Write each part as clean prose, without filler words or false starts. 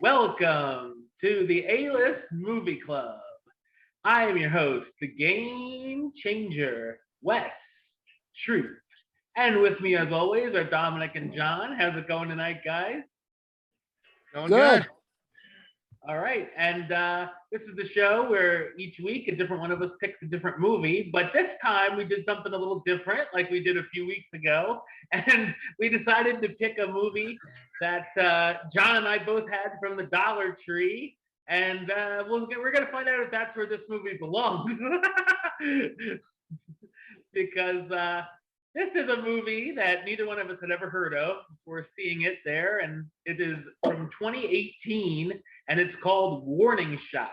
Welcome to the A-List Movie Club. I am your host, the Game Changer, Wes Truth. And with me, as always, are Dominic and John. How's it going tonight, guys? Going good. All right, and this is the show where each week a different one of us picks a different movie, but this time we did something a little different, like we did a few weeks ago, and we decided to pick a movie that John and I both had from the Dollar Tree, and we're going to find out if that's where this movie belongs, because this is a movie that neither one of us had ever heard of before seeing it there, and it is from 2018, and it's called Warning Shot.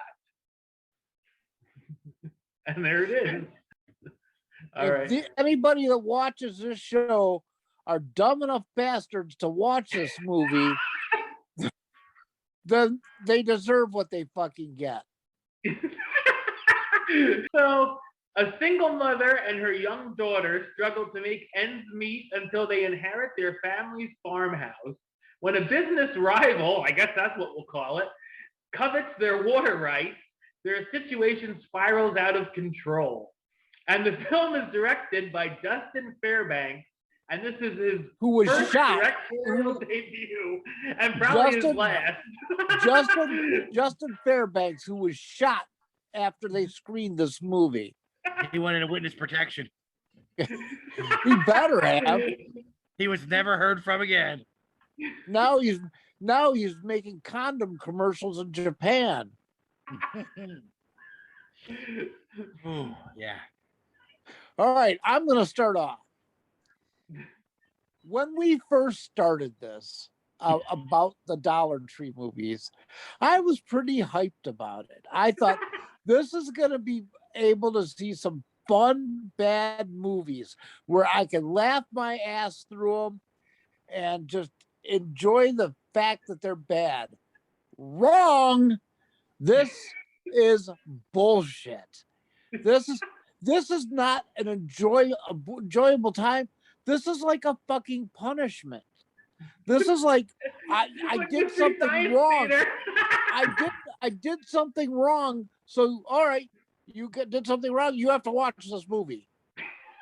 And there it is. All right. Anybody that watches this show are dumb enough bastards to watch this movie, then they deserve what they fucking get. So, a single mother and her young daughter struggle to make ends meet until they inherit their family's farmhouse. When a business rival, I guess that's what we'll call it, covets their water rights, their situation spirals out of control. And the film is directed by Dustin Fairbanks, and this is his first directorial debut, and probably his last. Justin Fairbanks, who was shot after they screened this movie. He wanted a witness protection. He better have. He was never heard from again. Now he's making condom commercials in Japan. Ooh, yeah. All right, I'm going to start off. When we first started this about the Dollar Tree movies, I was pretty hyped about it. I thought this is going to be able to see some fun, bad movies where I can laugh my ass through them and just enjoy the fact that they're bad. Wrong. This is bullshit. This is not an enjoyable time. This is like a fucking punishment. This is like I did something wrong. I did something wrong. So all right, you did something wrong. You have to watch this movie.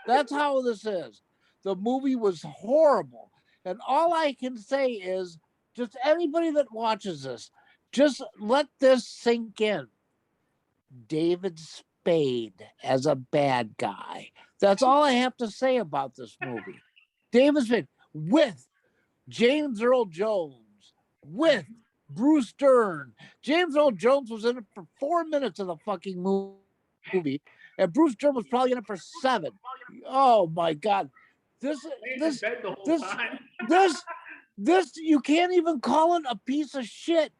That's how this is. The movie was horrible. And all I can say is just anybody that watches this, just let this sink in. David Spade as a bad guy. That's all I have to say about this movie. David Spade with James Earl Jones, with Bruce Dern. James Earl Jones was in it for 4 minutes of the fucking movie, and Bruce Dern was probably in it for 7. Oh my God. This you can't even call it a piece of shit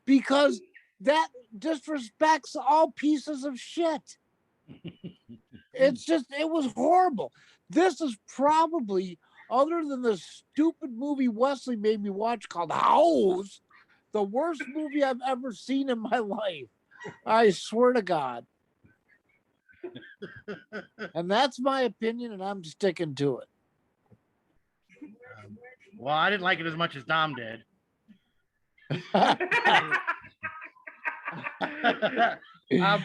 because that disrespects all pieces of shit. It was horrible. This is probably, other than the stupid movie Wesley made me watch called House, the worst movie I've ever seen in my life. I swear to God. And that's my opinion, and I'm sticking to it. Well, I didn't like it as much as Dom did. Wow.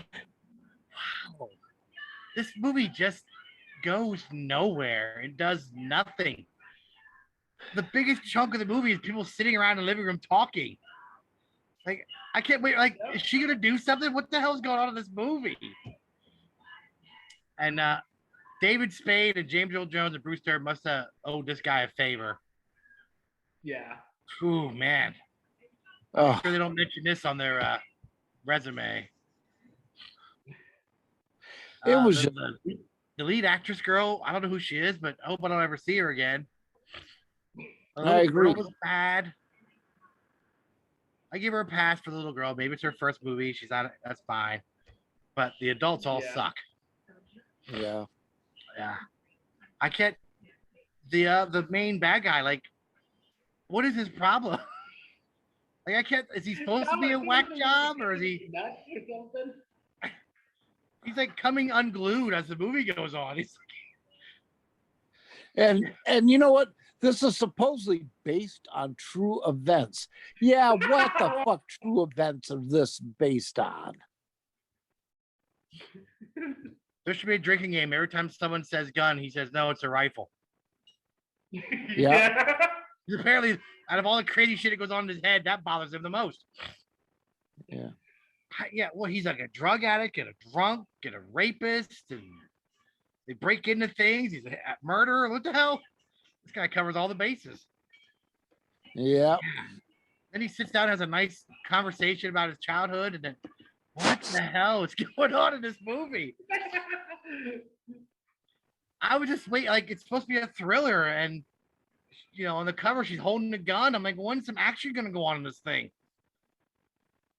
This movie just goes nowhere. It does nothing. The biggest chunk of the movie is people sitting around in the living room talking. Like, I can't wait. Like, is she gonna do something? What the hell is going on in this movie? And David Spade and James Earl Jones and Bruce Dern must have owed this guy a favor. Yeah. Ooh, man. I'm sure they don't mention this on their resume. It was the lead actress girl. I don't know who she is, but I hope I don't ever see her again. I agree. Girl was bad. I give her a pass for the little girl. Maybe it's her first movie. She's on it. That's fine. But the adults all suck. Yeah. Yeah. I can't. The main bad guy, like, what is his problem? Like, I can't. Is he supposed to be a whack job, or is he nuts or something? He's like coming unglued as the movie goes on. And you know what? This is supposedly based on true events. Yeah, what the fuck true events are this based on? There should be a drinking game. Every time someone says gun, he says, no, it's a rifle. Yeah. Apparently, out of all the crazy shit that goes on in his head, that bothers him the most. Yeah. Yeah, well, he's like a drug addict and a drunk and a rapist, and they break into things. He's a murderer. What the hell? This guy covers all the bases. Yeah. Then he sits down, has a nice conversation about his childhood, and then what the hell is going on in this movie? I would just wait, like it's supposed to be a thriller, and on the cover she's holding a gun. I'm like, when's some action gonna go on in this thing?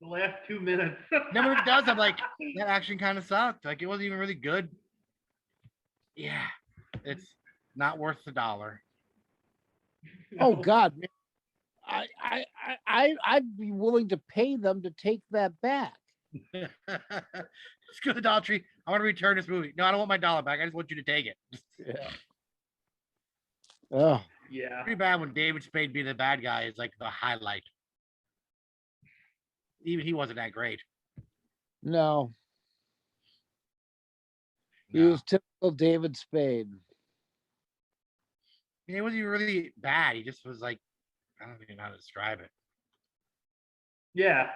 The last 2 minutes. Then when it does, I'm like, that action kind of sucked. Like it wasn't even really good. Yeah, it's not worth the $1. Oh God, man. I'd be willing to pay them to take that back. Let's go to the Dollar Tree. I want to return this movie. No, I don't want my $1 back. I just want you to take it. Yeah. Oh. Yeah. Pretty bad when David Spade being the bad guy is like the highlight. Even he wasn't that great. No. He was typical David Spade. He wasn't even really bad. He just was like, I don't even know how to describe it. Yeah.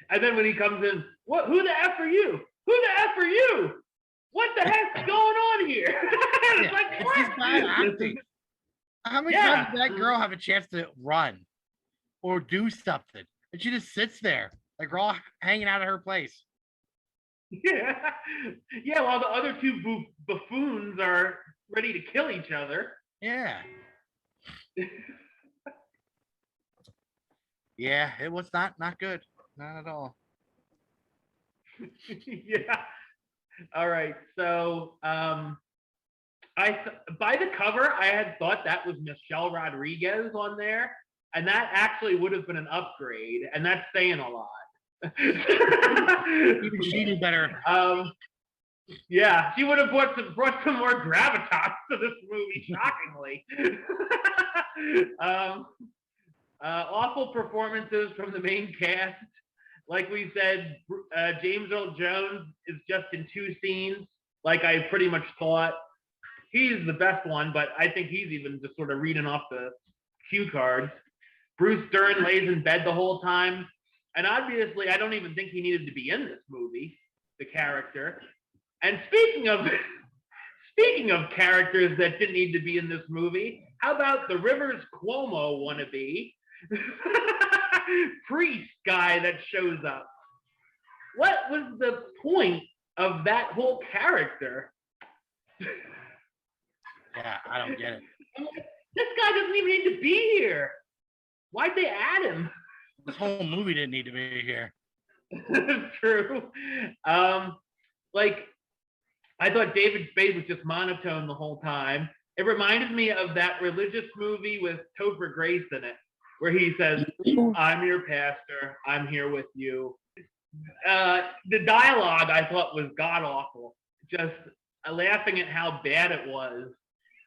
And then when he comes in, who the F are you? Who the F are you? What the heck's going on here? It's like, it's just bad acting. How many times did that girl have a chance to run or do something? And she just sits there, like raw hanging out of her place. Yeah. Yeah, while the other two buffoons are ready to kill each other. Yeah. Yeah, it was not good. Not at all. Yeah. All right. So by the cover, I had thought that was Michelle Rodriguez on there, and that actually would have been an upgrade, and that's saying a lot. Even she knew better. Yeah, she would have brought some more gravitas to this movie, shockingly. Awful performances from the main cast. Like we said, James Earl Jones is just in 2 scenes, like I pretty much thought. He's the best one, but I think he's even just sort of reading off the cue cards. Bruce Dern lays in bed the whole time. And obviously, I don't even think he needed to be in this movie, the character. And speaking of characters that didn't need to be in this movie, how about the Rivers Cuomo wannabe priest guy that shows up? What was the point of that whole character? Yeah, I don't get it. This guy doesn't even need to be here. Why'd they add him? This whole movie didn't need to be here. True. Like, I thought David Spade was just monotone the whole time. It reminded me of that religious movie with Topher Grace in it, where he says, I'm your pastor, I'm here with you. The dialogue I thought was god-awful. Just laughing at how bad it was.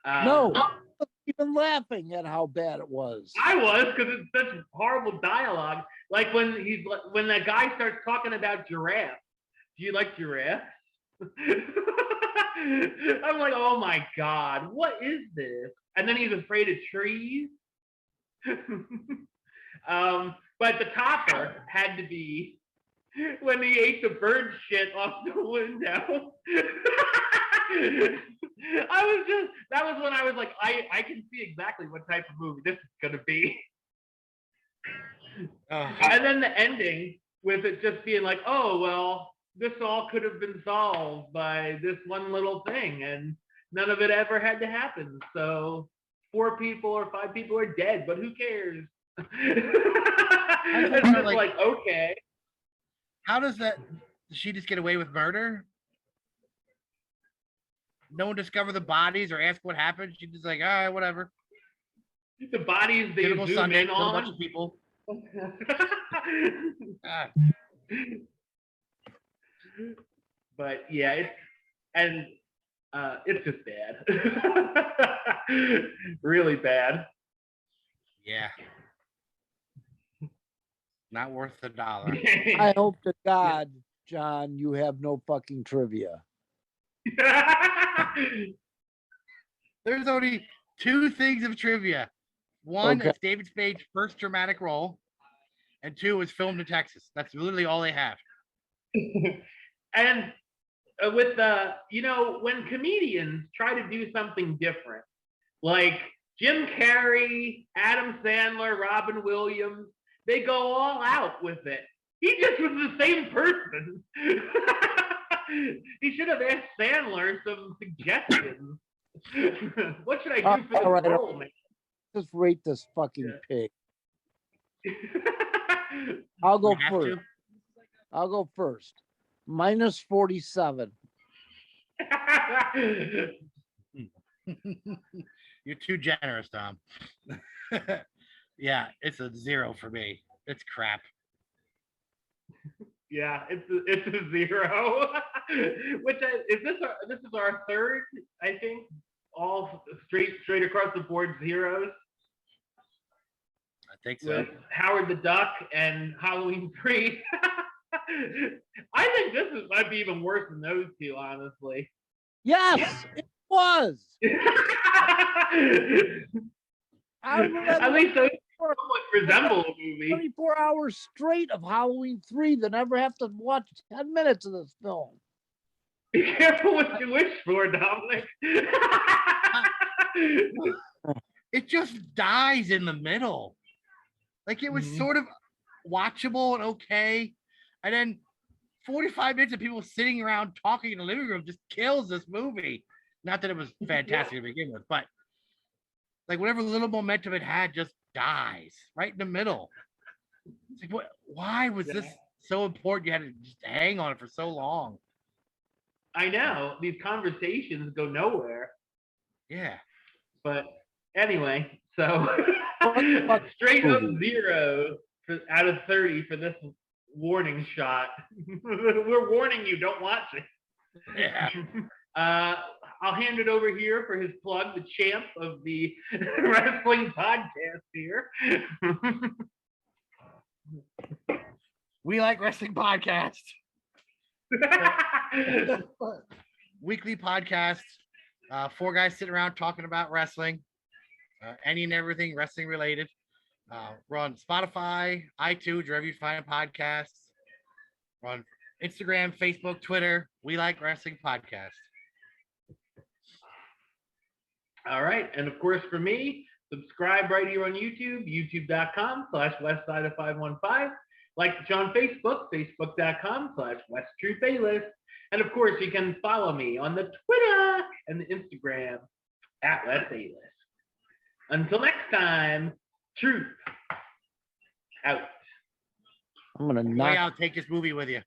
No, I wasn't even laughing at how bad it was. I was, because it's such horrible dialogue. Like when that guy starts talking about giraffes. Do you like giraffes? I'm like, oh my God, what is this? And then he's afraid of trees. But the topper had to be when he ate the bird shit off the window. That was when I was like, I can see exactly what type of movie this is gonna be. And then the ending with it just being like, oh well, this all could have been solved by this one little thing, and none of it ever had to happen. So 4 people or 5 people are dead, but who cares? It's just like, okay. How does she just get away with murder? No one discovered the bodies or ask what happened. She's just like, all right, whatever. The bodies they zoom Sunday, in on. A bunch of people. But yeah, it's just bad. Really bad. Yeah. Not worth the dollar. I hope to God, John, you have no fucking trivia. There's only 2 things of trivia. One, Okay. it's David Spade's first dramatic role, and 2, it was filmed in Texas. That's literally all they have. And with when comedians try to do something different, like Jim Carrey, Adam Sandler, Robin Williams, they go all out with it. He just was the same person. He should have asked Sandler some suggestions. What should I do for this role, man? Just rate this fucking pig. I'll go first. I'll go first. Minus 47. You're too generous, Tom. Yeah, it's a 0 for me. It's crap. Yeah, it's a 0. Which this is our third, I think, all straight across the board zeros. I think so. With Howard the Duck and Halloween 3. I think this might be even worse than those two, honestly. Yes, it was. At least those somewhat resemble a movie. 24 hours straight of Halloween 3 that never have to watch 10 minutes of this film. Be careful what you wish for, Dominic. It just dies in the middle. Like, it was sort of watchable and okay. And then 45 minutes of people sitting around talking in the living room just kills this movie. Not that it was fantastic to begin with, but like whatever little momentum it had just dies right in the middle. It's like, why was this so important? You had to just hang on it for so long. I know. These conversations go nowhere. Yeah. But anyway, so straight up 0 out of 30 for this warning shot. We're warning you, don't watch it. Yeah. I'll hand it over here for his plug, the champ of the wrestling podcast here. We Like Wrestling Podcast. Weekly podcast. 4 guys sitting around talking about wrestling. Any and everything wrestling related. We're on Spotify, iTunes, wherever you find podcasts. We're on Instagram, Facebook, Twitter. We Like Wrestling Podcast. All right. And of course, for me, subscribe right here on YouTube, youtube.com/westside515. Like the show on Facebook, facebook.com/WestTruthAlist. And of course, you can follow me on the Twitter and the Instagram @WestAlist. Until next time, truth out. I'm gonna knock. I'll take this movie with you.